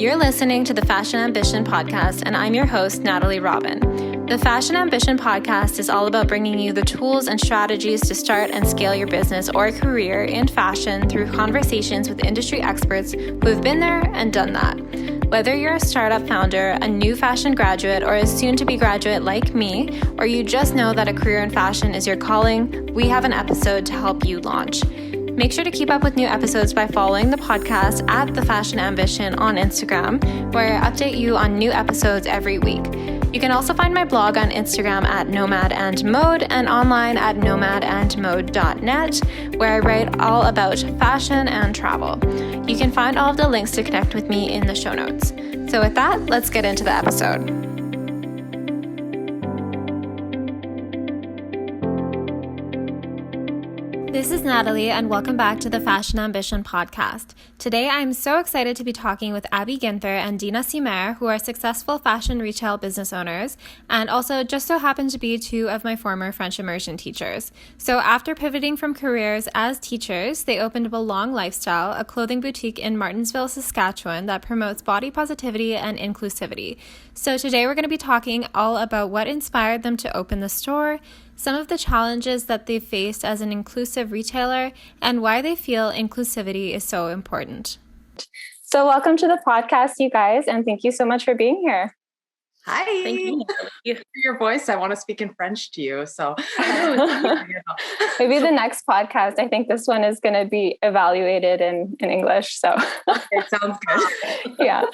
You're listening to the Fashion Ambition Podcast, and I'm your host, Natalie Robin. The Fashion Ambition Podcast is all about bringing you the tools and strategies to start and scale your business or career in fashion through conversations with industry experts who have been there and done that. Whether you're a startup founder, a new fashion graduate, or a soon-to-be graduate like me, or you just know that a career in fashion is your calling, we have an episode to help you launch. Make sure to keep up with new episodes by following the podcast at The Fashion Ambition on Instagram, where I update you on new episodes every week. You can also find my blog on Instagram at Nomade Mode and online at nomadandmode.net, where I write all about fashion and travel. You can find all of the links to connect with me in the show notes. So with that, let's get into the episode. This is Natalie, and welcome back to the Fashion Ambition Podcast. Today, I'm so excited to be talking with Abbie Ginther and Deena Simair, who are successful fashion retail business owners, and also just so happen to be two of my former French immersion teachers. So after pivoting from careers as teachers, they opened Belong Lifestyle, a clothing boutique in Martensville, Saskatchewan that promotes body positivity and inclusivity. So today, we're going to be talking all about what inspired them to open the store, some of the challenges that they've faced as an inclusive retailer, and why they feel inclusivity is so important. So welcome to the podcast, you guys, and thank you so much for being here. Hi. Thank you. For your voice. I want to speak in French to you. So maybe the next podcast, I think this one is going to be evaluated in English. So it sounds good. Yeah.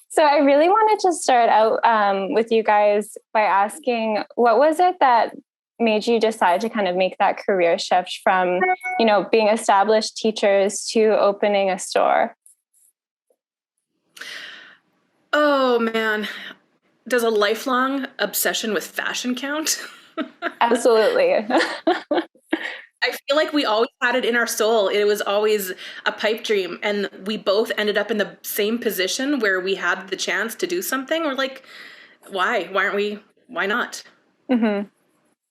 So I really wanted to start out with you guys by asking, what was it that made you decide to kind of make that career shift from, being established teachers to opening a store? Oh man, does a lifelong obsession with fashion count? Absolutely. I feel like we always had it in our soul. It was always a pipe dream. And we both ended up in the same position where we had the chance to do something. We're like, why? Why aren't we? Why not? Mm-hmm.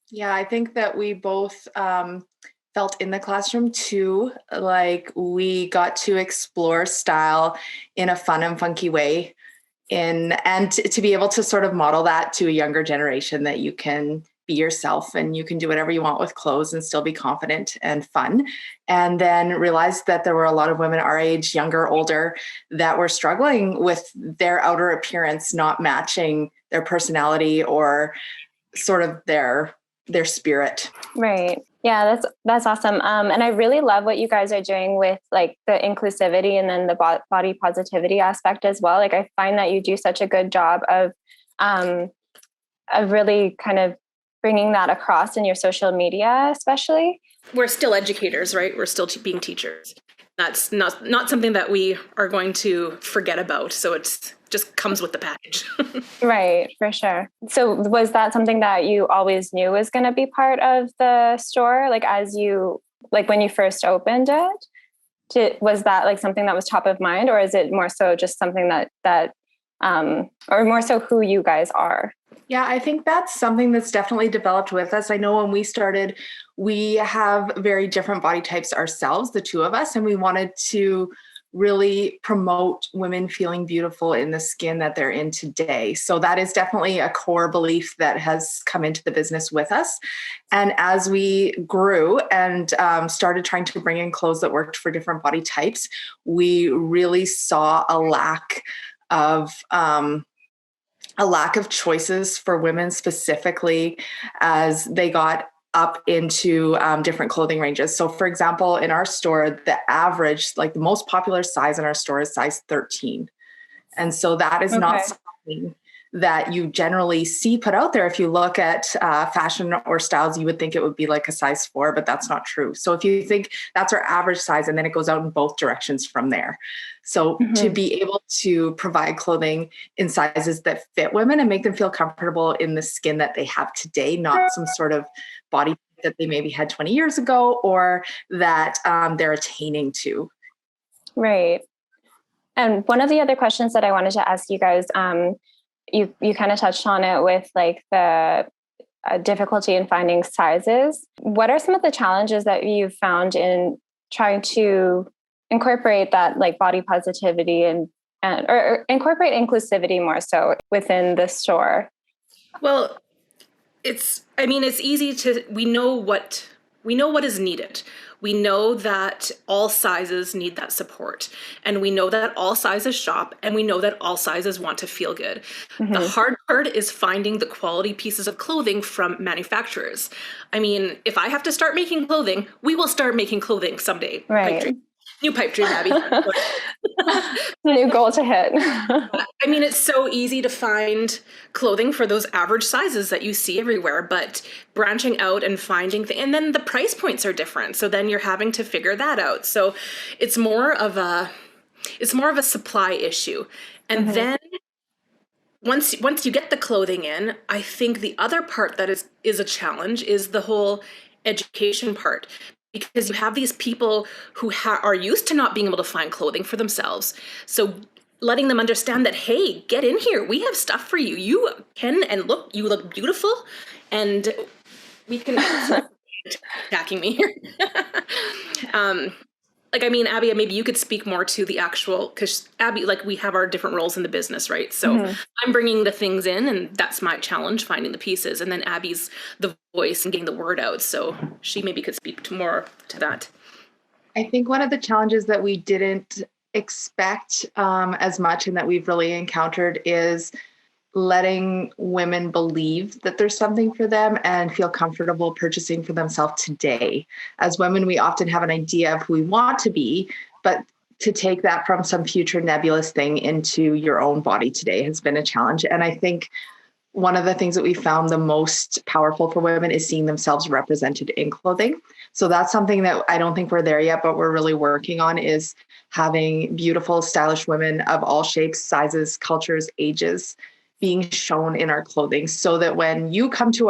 Yeah, I think that we both felt in the classroom too, like we got to explore style in a fun and funky way. And to be able to sort of model that to a younger generation, that you can be yourself and you can do whatever you want with clothes and still be confident and fun. And then realized that there were a lot of women our age, younger, older, that were struggling with their outer appearance not matching their personality or sort of their spirit. Right. Yeah, that's awesome. And I really love what you guys are doing with like the inclusivity and then the body positivity aspect as well. Like I find that you do such a good job of really kind of bringing that across in your social media, especially. We're still educators, right? We're still being teachers. That's not something that we are going to forget about. So it's just comes with the package. Right, for sure. So was that something that you always knew was going to be part of the store? Like when you first opened it, was that like something that was top of mind, or is it more so just something that or more so who you guys are? Yeah, I think that's something that's definitely developed with us. I know when we started, we have very different body types ourselves, the two of us, and we wanted to really promote women feeling beautiful in the skin that they're in today. So that is definitely a core belief that has come into the business with us. And as we grew and started trying to bring in clothes that worked for different body types, we really saw a lack of choices for women specifically as they got up into different clothing ranges. So for example, in our store, the average, like the most popular size in our store is size 13. And so that is not something that you generally see put out there. If you look at fashion or styles, you would think it would be like a size 4, but that's not true. So if you think that's our average size, and then it goes out in both directions from there. So to be able to provide clothing in sizes that fit women and make them feel comfortable in the skin that they have today, not some sort of body that they maybe had 20 years ago or that they're attaining to. Right. And one of the other questions that I wanted to ask you guys, you kind of touched on it with like the difficulty in finding sizes. What are some of the challenges that you've found in trying to incorporate that like body positivity and or incorporate inclusivity more so within the store? Well, it's easy we know what is needed. We know that all sizes need that support, and we know that all sizes shop, and we know that all sizes want to feel good. The hard part is finding the quality pieces of clothing from manufacturers. If I have to start making clothing, we will start making clothing someday. Right. New pipe dream, Abbie. New goal to hit. It's so easy to find clothing for those average sizes that you see everywhere, but branching out and finding and then the price points are different. So then you're having to figure that out. So it's more of a supply issue. And then once you get the clothing in, I think the other part that is a challenge is the whole education part. Because you have these people who are used to not being able to find clothing for themselves. So letting them understand that, hey, get in here. We have stuff for you. You look beautiful. And we can attacking me here. Abbie, maybe you could speak more to the actual, because Abbie, we have our different roles in the business, right? So I'm bringing the things in, and that's my challenge, finding the pieces. And then Abbie's the voice and getting the word out. So she maybe could speak more to that. I think one of the challenges that we didn't expect as much and that we've really encountered is letting women believe that there's something for them and feel comfortable purchasing for themselves today. As women, we often have an idea of who we want to be, but to take that from some future nebulous thing into your own body today has been a challenge. And I think one of the things that we found the most powerful for women is seeing themselves represented in clothing. So that's something that I don't think we're there yet, but we're really working on, is having beautiful, stylish women of all shapes, sizes, cultures, ages being shown in our clothing, so that when you come to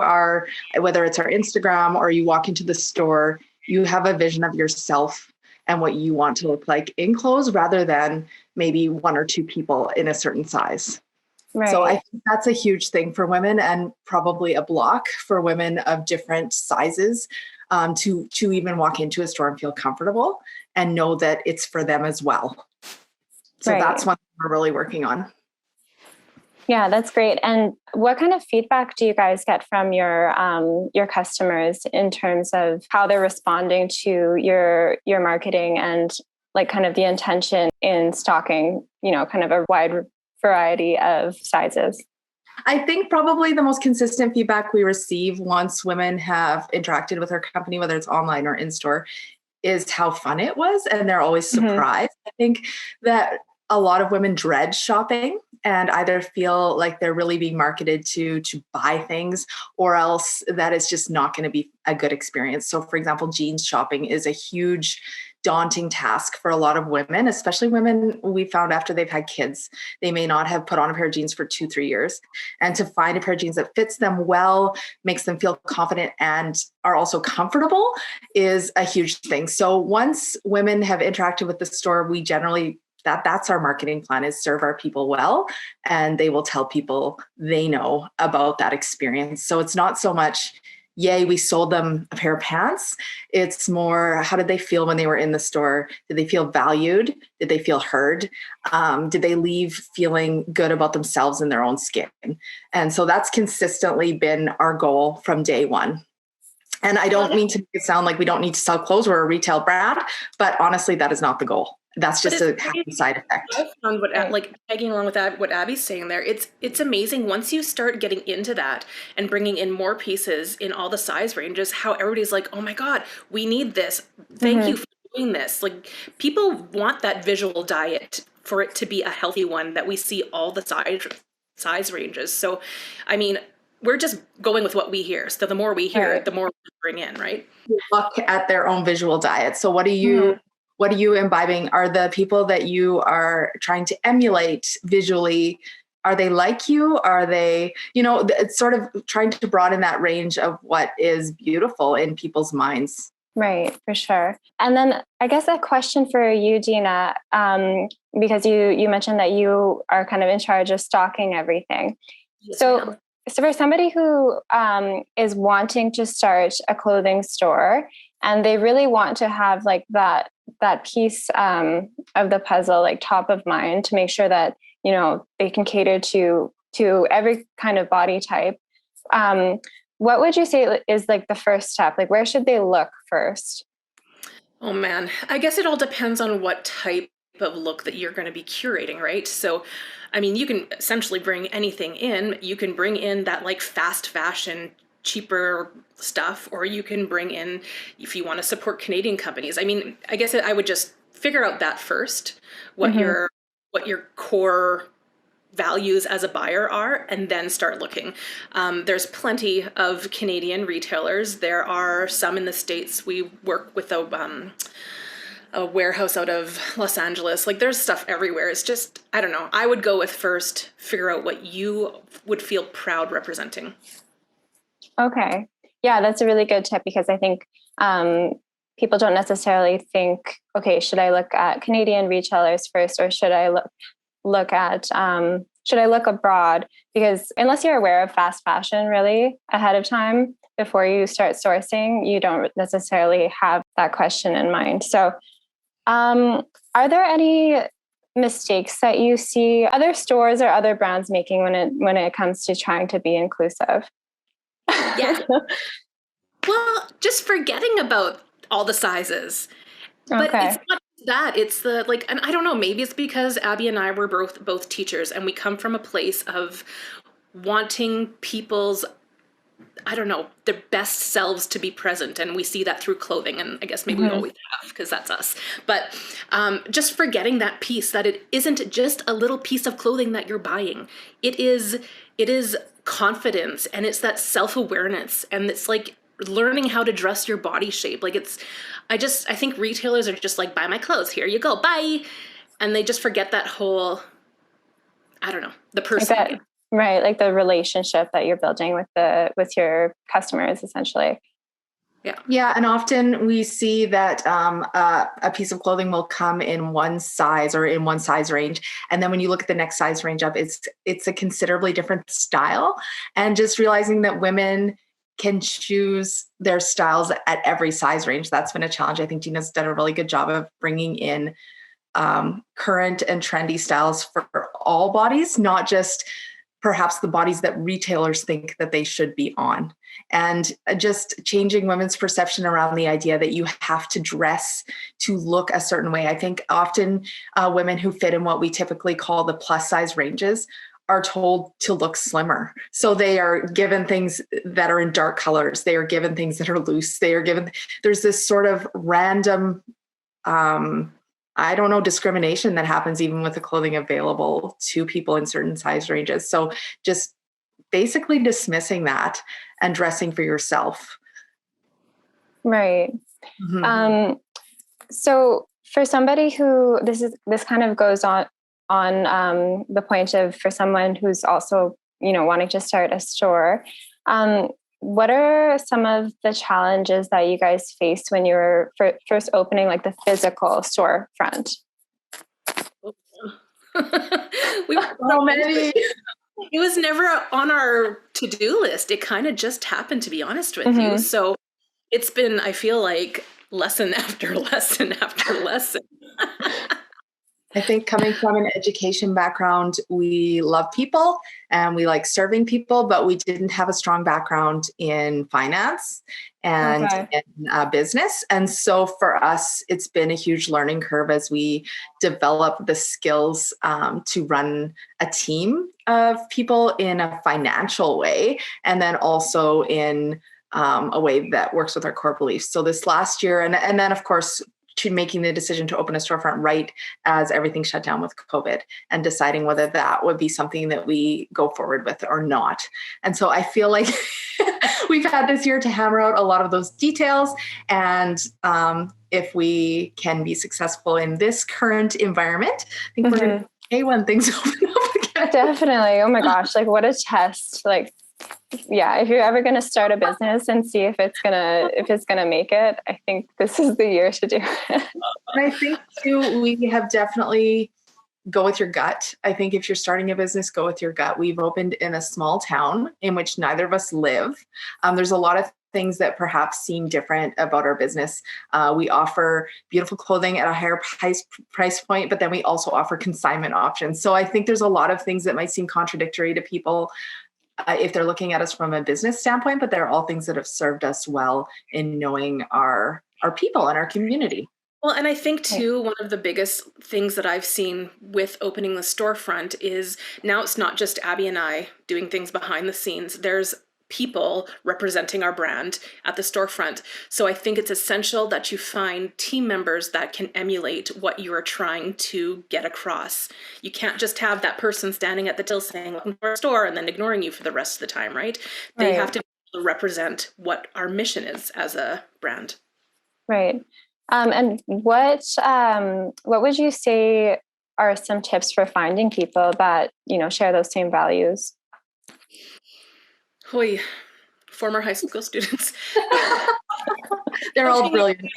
whether it's our Instagram or you walk into the store, you have a vision of yourself and what you want to look like in clothes rather than maybe one or two people in a certain size. Right. So I think that's a huge thing for women, and probably a block for women of different sizes to even walk into a store and feel comfortable and know that it's for them as well. So that's one we're really working on. Yeah, that's great. And what kind of feedback do you guys get from your customers in terms of how they're responding to your marketing and kind of the intention in stocking, kind of a wide variety of sizes? I think probably the most consistent feedback we receive once women have interacted with our company, whether it's online or in store, is how fun it was. And they're always surprised. I think that a lot of women dread shopping and either feel like they're really being marketed to buy things, or else that it's just not going to be a good experience. So for example, jeans shopping is a huge daunting task for a lot of women, especially women we found after they've had kids. They may not have put on a pair of jeans for 2-3 years. And to find a pair of jeans that fits them well, makes them feel confident and are also comfortable is a huge thing. So once women have interacted with the store, we generally that's our marketing plan, is serve our people well, and they will tell people they know about that experience. So it's not so much, yay, we sold them a pair of pants. It's more, how did they feel when they were in the store? Did they feel valued? Did they feel heard? Did they leave feeling good about themselves and their own skin? And so that's consistently been our goal from day one. And I don't mean to make it sound like we don't need to sell clothes. We're a retail brand, but honestly, that is not the goal. That's just a happy side effect. I found tagging along with that, what Abbie's saying there, it's amazing once you start getting into that and bringing in more pieces in all the size ranges, how everybody's like, oh my God, we need this. Thank you for doing this. People want that visual diet for it to be a healthy one, that we see all the size ranges. So, we're just going with what we hear. So the more we hear, the more we bring in, right? Look at their own visual diet. So what are you imbibing? Are the people that you are trying to emulate visually, are they like you? Are they, it's sort of trying to broaden that range of what is beautiful in people's minds. Right, for sure. And then I guess a question for you, Deena, because you mentioned that you are kind of in charge of stocking everything. Yes, So for somebody who is wanting to start a clothing store and they really want to have that that piece of the puzzle like top of mind to make sure that, you know, they can cater to every kind of body type. What would you say is like the first step? Like, where should they look first? Oh man, I guess it all depends on what type of look that you're going to be curating, right? So, I mean, you can essentially bring anything in. You can bring in that like fast fashion, cheaper stuff, or you can bring in, if you want to support Canadian companies. I mean, I guess I would just figure out that first, what your core values as a buyer are, and then start looking. There's plenty of Canadian retailers. There are some in the States. We work with a warehouse out of Los Angeles. Like, there's stuff everywhere. It's just, I don't know. I would go with first, figure out what you would feel proud representing. Okay. Yeah, that's a really good tip, because I think people don't necessarily think, okay, should I look at Canadian retailers first, or should I look at should I look abroad? Because unless you're aware of fast fashion really ahead of time before you start sourcing, you don't necessarily have that question in mind. So are there any mistakes that you see other stores or other brands making when it comes to trying to be inclusive? Yeah. Well, just forgetting about all the sizes. But it's not that. It's the like, and I don't know, maybe it's because Abbie and I were both teachers, and we come from a place of wanting people's, I don't know, their best selves to be present. And we see that through clothing. And I guess maybe we always have, because that's us. But just forgetting that piece, that it isn't just a little piece of clothing that you're buying. It is confidence, and it's that self-awareness. And it's like learning how to dress your body shape. Like, I think retailers are just like, buy my clothes, here you go, bye. And they just forget that whole, I don't know, the person. Like that, right. Like the relationship that you're building with your customers, essentially. Yeah. Yeah. And often we see that a piece of clothing will come in one size or in one size range. And then when you look at the next size range up, it's a considerably different style. And just realizing that women can choose their styles at every size range. That's been a challenge. I think Deena's done a really good job of bringing in current and trendy styles for all bodies, not just perhaps the bodies that retailers think that they should be on. And just changing women's perception around the idea that you have to dress to look a certain way. I think often women who fit in what we typically call the plus size ranges are told to look slimmer. So they are given things that are in dark colors. They are given things that are loose. There's this sort of random, discrimination that happens even with the clothing available to people in certain size ranges. So just basically dismissing that and dressing for yourself. Right. Mm-hmm. So for somebody who this kind of goes on the point of, for someone who's also, you know, wanting to start a store, what are some of the challenges that you guys faced when you were first opening like the physical storefront? We were so many. It was never on our to-do list. It kind of just happened, to be honest with you. So it's been, I feel like, lesson after lesson after lesson. I think coming from an education background, we love people and we like serving people, but we didn't have a strong background in finance and in business. And so for us, it's been a huge learning curve as we develop the skills to run a team of people in a financial way, and then also in a way that works with our core beliefs. So this last year, and then of course, to making the decision to open a storefront right as everything shut down with COVID, and deciding whether that would be something that we go forward with or not. And so I feel like we've had this year to hammer out a lot of those details. And if we can be successful in this current environment, I think we're going to be okay when things open up again. Definitely. Oh my gosh. Like, what a test. Like, yeah, if you're ever going to start a business and see if it's gonna make it, I think this is the year to do it. And I think too, we have definitely go with your gut. I think if you're starting a business, go with your gut. We've opened in a small town in which neither of us live. There's a lot of things that perhaps seem different about our business. We offer beautiful clothing at a higher price point, but then we also offer consignment options. So I think there's a lot of things that might seem contradictory to people if they're looking at us from a business standpoint, but they're all things that have served us well in knowing our people and our community. Well, and I think too, one of the biggest things that I've seen with opening the storefront is now it's not just Abbie and I doing things behind the scenes. There's people representing our brand at the storefront. So I think it's essential that you find team members that can emulate what you are trying to get across. You can't just have that person standing at the till saying, welcome to our store, and then ignoring you for the rest of the time, right? They have to be able to represent what our mission is as a brand. Right. And what would you say are some tips for finding people that, share those same values? Hoy, former high school students. They're all brilliant.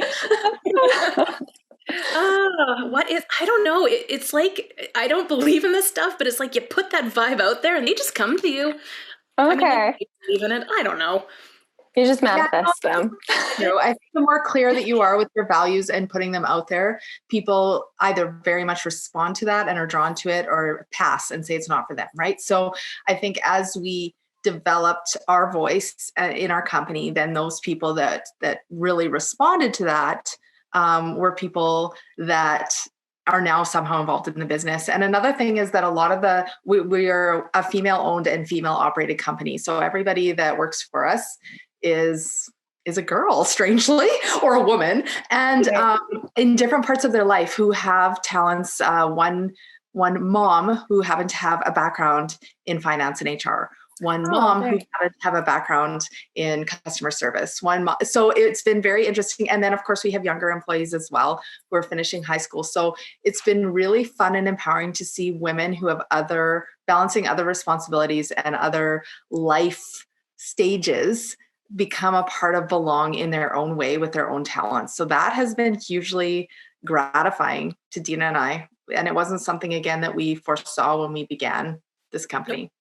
I don't know. It's like, I don't believe in this stuff, but it's like you put that vibe out there and they just come to you. Okay. I believe in it. I don't know. You just manifest them. I think the more clear that you are with your values and putting them out there, people either very much respond to that and are drawn to it, or pass and say it's not for them, right? So I think as we developed our voice in our company, then those people that really responded to that were people that are now somehow involved in the business. And another thing is that a lot of we are a female owned and female operated company. So everybody that works for us is a girl, strangely, or a woman, and in different parts of their life who have talents. One mom who happened to have a background in finance and HR. One mom who happened to have a background in customer service. So it's been very interesting. And then, of course, we have younger employees as well who are finishing high school. So it's been really fun and empowering to see women who have balancing other responsibilities and other life stages become a part of Belong in their own way with their own talents. So that has been hugely gratifying to Deena and I. And it wasn't something, again, that we foresaw when we began this company. Nope.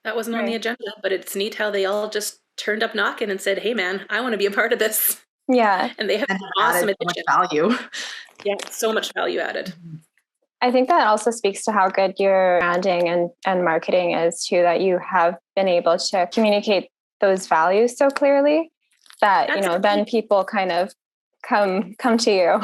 That wasn't on the agenda, but it's neat how they all just turned up knocking and said, hey, man, I want to be a part of this. Yeah. And they have awesome so much value. Yeah, so much value added. I think that also speaks to how good your branding and marketing is too, that you have been able to communicate those values so clearly that, then people kind of come to you.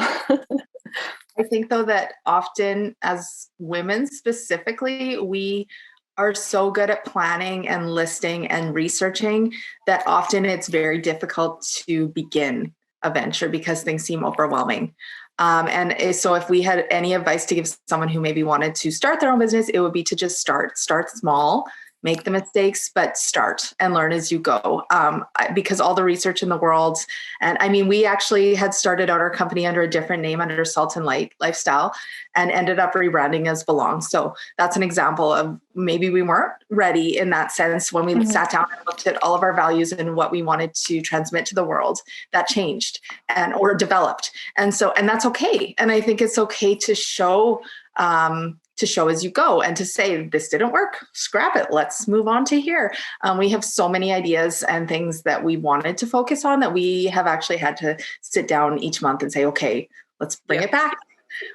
I think though that often as women specifically, we are so good at planning and listing and researching that often it's very difficult to begin a venture because things seem overwhelming. And so if we had any advice to give someone who maybe wanted to start their own business, it would be to just start small, make the mistakes, but start and learn as you go. Because all the research in the world, and I mean, we actually had started out our company under a different name, under Salt and Light Lifestyle, and ended up rebranding as Belong. So that's an example of maybe we weren't ready in that sense when we sat down and looked at all of our values and what we wanted to transmit to the world. That changed or developed. And that's okay. And I think it's okay to show as you go and to say, this didn't work, scrap it, let's move on to here. We have so many ideas and things that we wanted to focus on that we have actually had to sit down each month and say, okay, let's bring it back.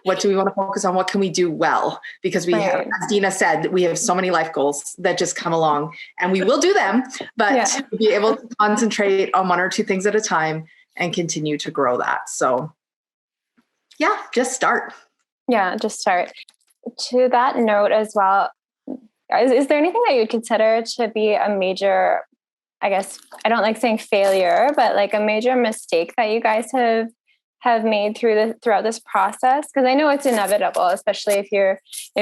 What do we want to focus on? What can we do well? Because we have, as Deena said, we have so many life goals that just come along and we will do them, but to be able to concentrate on one or two things at a time and continue to grow that. So just start. Yeah, just start. To that note as well, is there anything that you'd consider to be a major, I guess, I don't like saying failure, but like a major mistake that you guys have made throughout this process? Because I know it's inevitable, especially if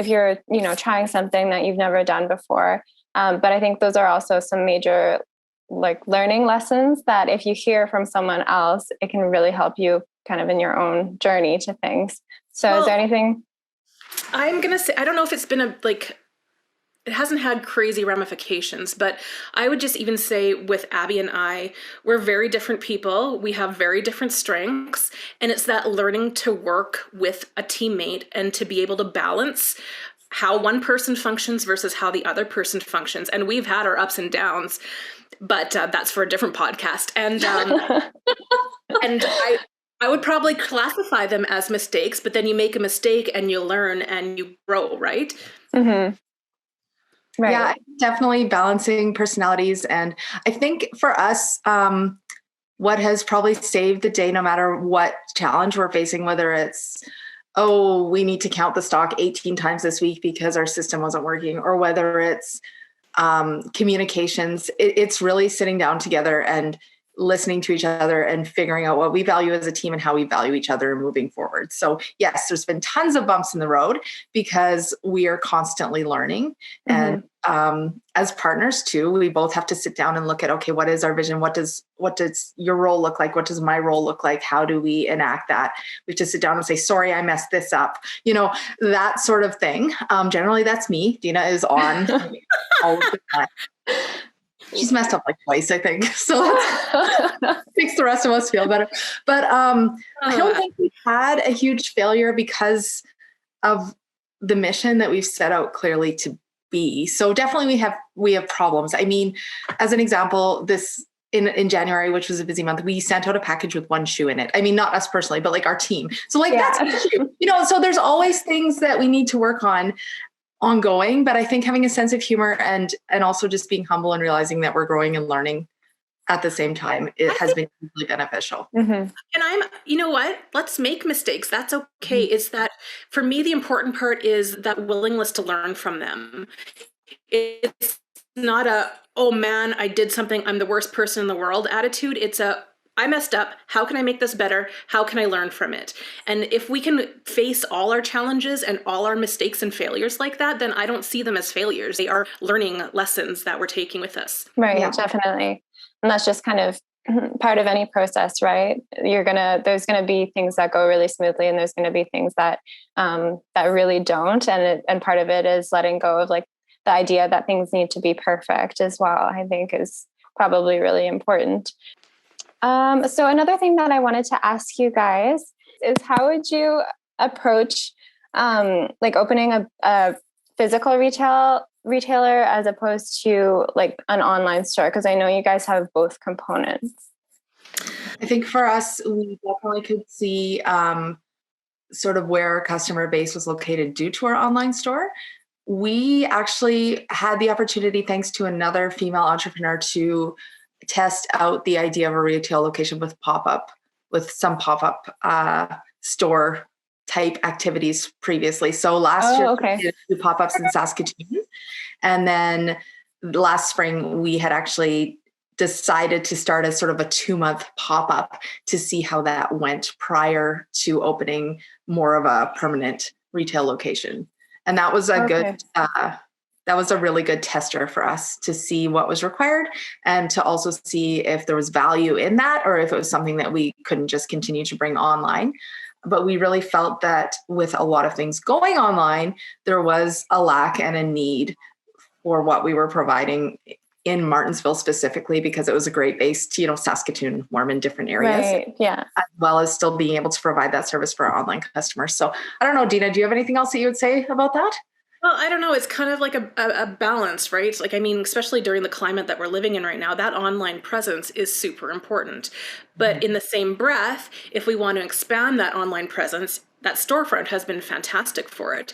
you're trying something that you've never done before. But I think those are also some major like learning lessons that if you hear from someone else, it can really help you kind of in your own journey to things. So is there anything? I'm going to say, I don't know if it's been it hasn't had crazy ramifications, but I would just even say with Abbie and I, we're very different people. We have very different strengths. And it's that learning to work with a teammate and to be able to balance how one person functions versus how the other person functions. And we've had our ups and downs, but that's for a different podcast. And and I would probably classify them as mistakes, but then you make a mistake and you learn and you grow, right? Mm-hmm. Right. Yeah, definitely balancing personalities. And I think for us, what has probably saved the day, no matter what challenge we're facing, whether it's, oh, we need to count the stock 18 times this week because our system wasn't working, or whether it's communications, it's really sitting down together and listening to each other and figuring out what we value as a team and how we value each other moving forward. So yes, there's been tons of bumps in the road because we are constantly learning. Mm-hmm. And as partners too, we both have to sit down and look at, okay, what is our vision? What does your role look like? What does my role look like? How do we enact that? We have to sit down and say, sorry, I messed this up. That sort of thing. Generally that's me. Deena is on all of the time. She's messed up like twice, I think. So that makes the rest of us feel better. But I don't think we've had a huge failure because of the mission that we've set out clearly to be. So definitely we have problems. I mean, as an example, this in January, which was a busy month, we sent out a package with one shoe in it. I mean, not us personally, but like our team. So that's an issue. So there's always things that we need to work on ongoing, but I think having a sense of humor and also just being humble and realizing that we're growing and learning at the same time, it has been really beneficial. Mm-hmm. And you know what? Let's make mistakes. That's okay. Mm-hmm. It's that for me, the important part is that willingness to learn from them. It's not a, oh man, I did something, I'm the worst person in the world attitude. It's a, I messed up. How can I make this better? How can I learn from it? And if we can face all our challenges and all our mistakes and failures like that, then I don't see them as failures. They are learning lessons that we're taking with us. Right, yeah. Definitely. And that's just kind of part of any process, right? There's gonna be things that go really smoothly, and there's gonna be things that that really don't. And part of it is letting go of like the idea that things need to be perfect as well. I think is probably really important. So another thing that I wanted to ask you guys is how would you approach like opening a physical retailer as opposed to like an online store? Because I know you guys have both components. I think for us, we definitely could see sort of where our customer base was located due to our online store. We actually had the opportunity, thanks to another female entrepreneur, to test out the idea of a retail location with some pop-up store type activities previously. So last year we did 2 pop-ups in Saskatoon. And then last spring we had actually decided to start a sort of a 2-month pop-up to see how that went prior to opening more of a permanent retail location. And that was that was a really good tester for us to see what was required and to also see if there was value in that or if it was something that we couldn't just continue to bring online. But we really felt that with a lot of things going online, there was a lack and a need for what we were providing in Martensville specifically, because it was a great base to, Saskatoon, Mormon, different areas. Right, yeah. As well as still being able to provide that service for our online customers. So I don't know, Deena, do you have anything else that you would say about that? Well, I don't know. It's kind of like a balance, right? Like, I mean, especially during the climate that we're living in right now, that online presence is super important. But in the same breath, if we want to expand that online presence, that storefront has been fantastic for it.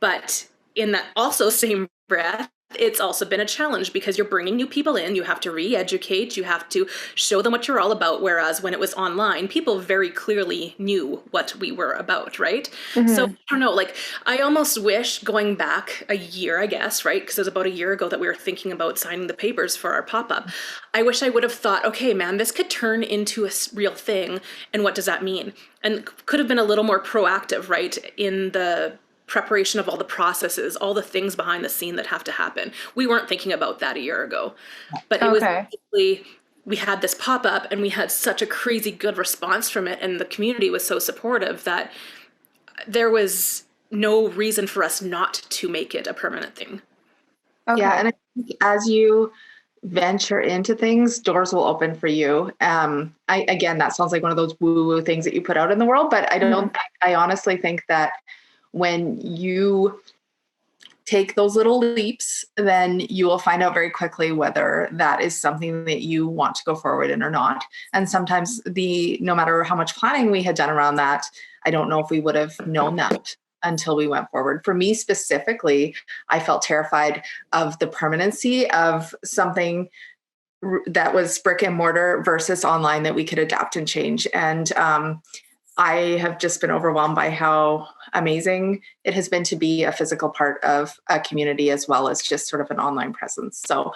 But in that also same breath, it's also been a challenge because you're bringing new people in. You have to re-educate. You have to show them what you're all about. Whereas when it was online, people very clearly knew what we were about, right? Mm-hmm. So I don't know, like I almost wish going back a year, I guess, right? Because it was about a year ago that we were thinking about signing the papers for our pop-up. I wish I would have thought, okay, man, this could turn into a real thing. And what does that mean? And could have been a little more proactive, right? In the preparation of all the processes, all the things behind the scene that have to happen. We weren't thinking about that a year ago, but it was basically, we had this pop-up and we had such a crazy good response from it. And the community was so supportive that there was no reason for us not to make it a permanent thing. Okay. Yeah. And I think as you venture into things, doors will open for you. Again, that sounds like one of those woo-woo things that you put out in the world, but I honestly think that when you take those little leaps, then you will find out very quickly whether that is something that you want to go forward in or not. And sometimes no matter how much planning we had done around that, I don't know if we would have known that until we went forward. For me specifically, I felt terrified of the permanency of something that was brick and mortar versus online that we could adapt and change. And I have just been overwhelmed by how amazing it has been to be a physical part of a community as well as just sort of an online presence. So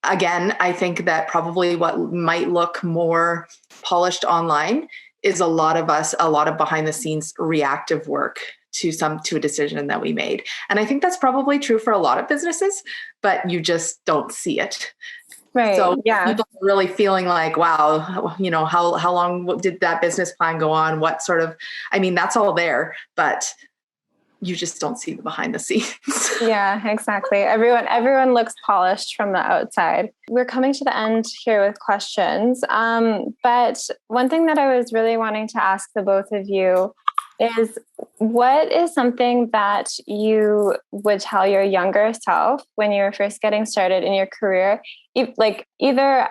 again, I think that probably what might look more polished online is a lot of behind the scenes reactive work to a decision that we made. And I think that's probably true for a lot of businesses, but you just don't see it. Right. So people are really feeling like, wow, how long did that business plan go on? What sort of, that's all there, but you just don't see the behind the scenes. Yeah, exactly. Everyone looks polished from the outside. We're coming to the end here with questions. But one thing that I was really wanting to ask the both of you is, what is something that you would tell your younger self when you were first getting started in your career? Either,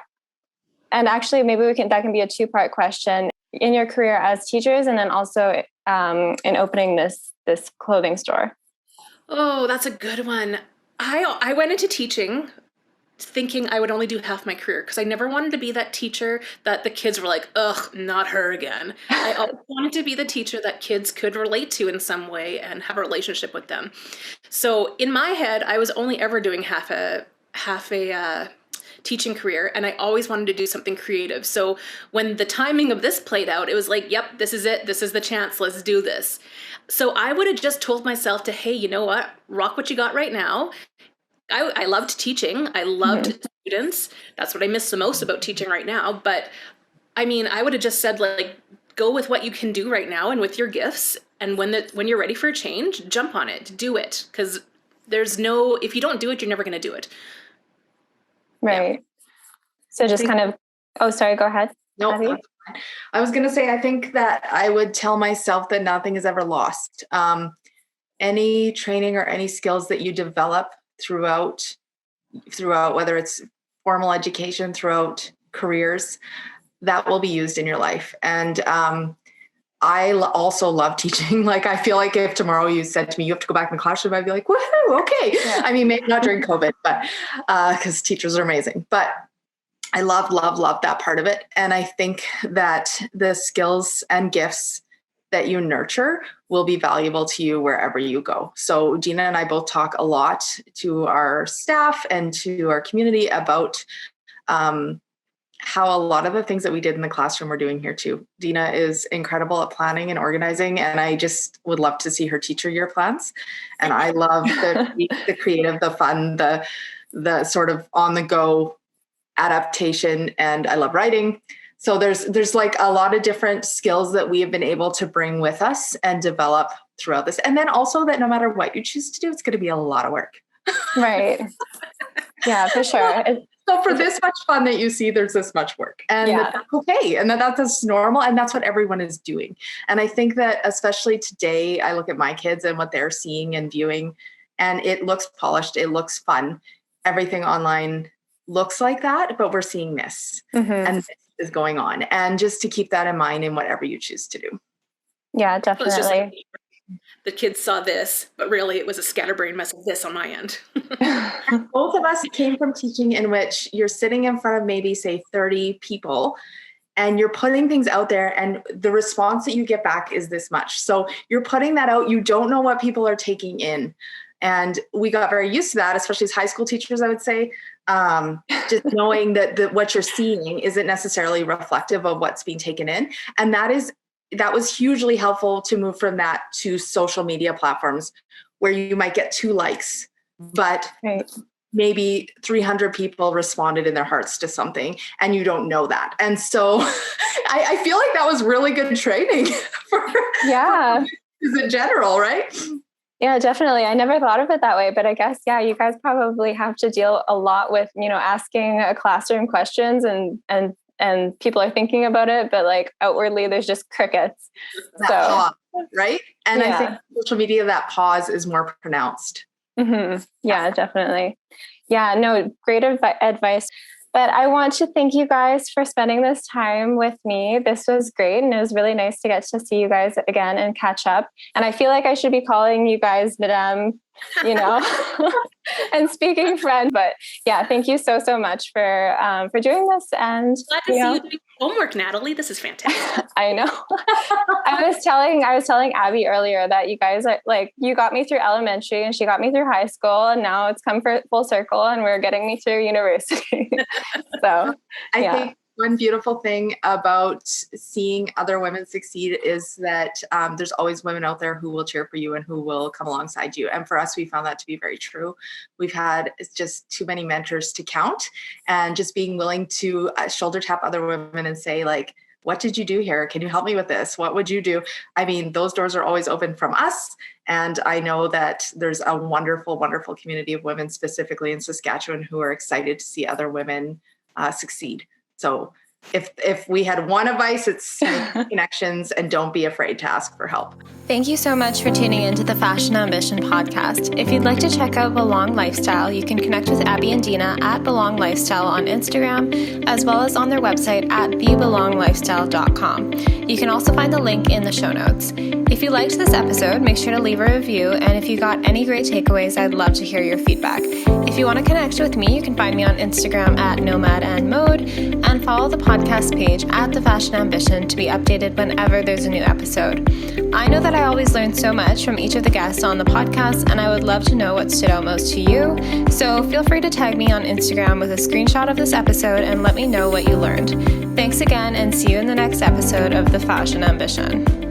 and actually maybe that can be a two-part question, in your career as teachers and then also in opening this clothing store. Oh, that's a good one. I went into teaching thinking I would only do half my career because I never wanted to be that teacher that the kids were like, ugh, not her again. I always wanted to be the teacher that kids could relate to in some way and have a relationship with them. So in my head, I was only ever doing half a teaching career, and I always wanted to do something creative. So when the timing of this played out, it was like, yep, this is it. This is the chance. Let's do this. So I would have just told myself to, hey, you know what? Rock what you got right now. I loved teaching. I loved students. That's what I miss the most about teaching right now. But I would have just said, like, go with what you can do right now and with your gifts. And when you're ready for a change, jump on it, do it. Because if you don't do it, you're never going to do it. Right. Yeah. So just kind of, sorry, go ahead. No, I was going to say, I think that I would tell myself that nothing is ever lost. Any training or any skills that you develop throughout, whether it's formal education, throughout careers, that will be used in your life. And I also love teaching. Like, I feel like if tomorrow you said to me, you have to go back in the classroom, I'd be like, woohoo, okay. Yeah. Maybe not during COVID, but because teachers are amazing. But I love that part of it. And I think that the skills and gifts that you nurture will be valuable to you wherever you go. So Deena and I both talk a lot to our staff and to our community about how a lot of the things that we did in the classroom we're doing here too. Deena is incredible at planning and organizing, and I just would love to see her teacher year plans. And I love the creative, the fun, the sort of on the go adaptation, and I love writing. So there's like a lot of different skills that we have been able to bring with us and develop throughout this. And then also that no matter what you choose to do, it's going to be a lot of work. Right. Yeah, for sure. So for this much fun that you see, there's this much work, and that's okay. And that's normal. And that's what everyone is doing. And I think that especially today, I look at my kids and what they're seeing and viewing, and it looks polished. It looks fun. Everything online looks like that, but we're seeing this and this is going on. And just to keep that in mind in whatever you choose to do. Yeah, definitely. The kids saw this, but really it was a scatterbrained mess of this on my end. Both of us came from teaching in which you're sitting in front of maybe, say, 30 people, and you're putting things out there, and the response that you get back is this much. So you're putting that out. You don't know what people are taking in. And we got very used to that, especially as high school teachers, I would say, just knowing that what you're seeing isn't necessarily reflective of what's being taken in. And that was hugely helpful to move from that to social media platforms where you might get 2 likes, but maybe 300 people responded in their hearts to something, and you don't know that. And so I feel like that was really good training for in general, right? Yeah, definitely. I never thought of it that way, but I guess, you guys probably have to deal a lot with, asking a classroom questions and people are thinking about it, but like outwardly there's just crickets. Pause, right? And I think social media, that pause is more pronounced. Mm-hmm. Yeah, definitely. Yeah, no, great advice. But I want to thank you guys for spending this time with me. This was great. And it was really nice to get to see you guys again and catch up. And I feel like I should be calling you guys Madame, and speaking French. But yeah, thank you so much for doing this. And glad to see you doing homework, Natalie. This is fantastic. I know. I was telling Abbie earlier that you guys are like, you got me through elementary and she got me through high school, and now it's come full circle and we're getting me through university. So I think one beautiful thing about seeing other women succeed is that there's always women out there who will cheer for you and who will come alongside you. And for us, we found that to be very true. We've had just too many mentors to count, and just being willing to shoulder tap other women and say, like, what did you do here? Can you help me with this? What would you do? I mean, those doors are always open from us. And I know that there's a wonderful, wonderful community of women specifically in Saskatchewan who are excited to see other women succeed. So if we had one advice, it's make connections and don't be afraid to ask for help. Thank you so much for tuning into the Fashion Ambition podcast. If you'd like to check out Belong Lifestyle, you can connect with Abbie and Deena at Belong Lifestyle on Instagram, as well as on their website at thebelonglifestyle.com. You can also find the link in the show notes. If you liked this episode, make sure to leave a review, and if you got any great takeaways, I'd love to hear your feedback. If you want to connect with me, you can find me on Instagram at Nomade Mode, and follow the podcast page at The Fashion Ambition to be updated whenever there's a new episode. I know that I always learn so much from each of the guests on the podcast, and I would love to know what stood out most to you. So feel free to tag me on Instagram with a screenshot of this episode and let me know what you learned. Thanks again, and see you in the next episode of The Fashion Ambition.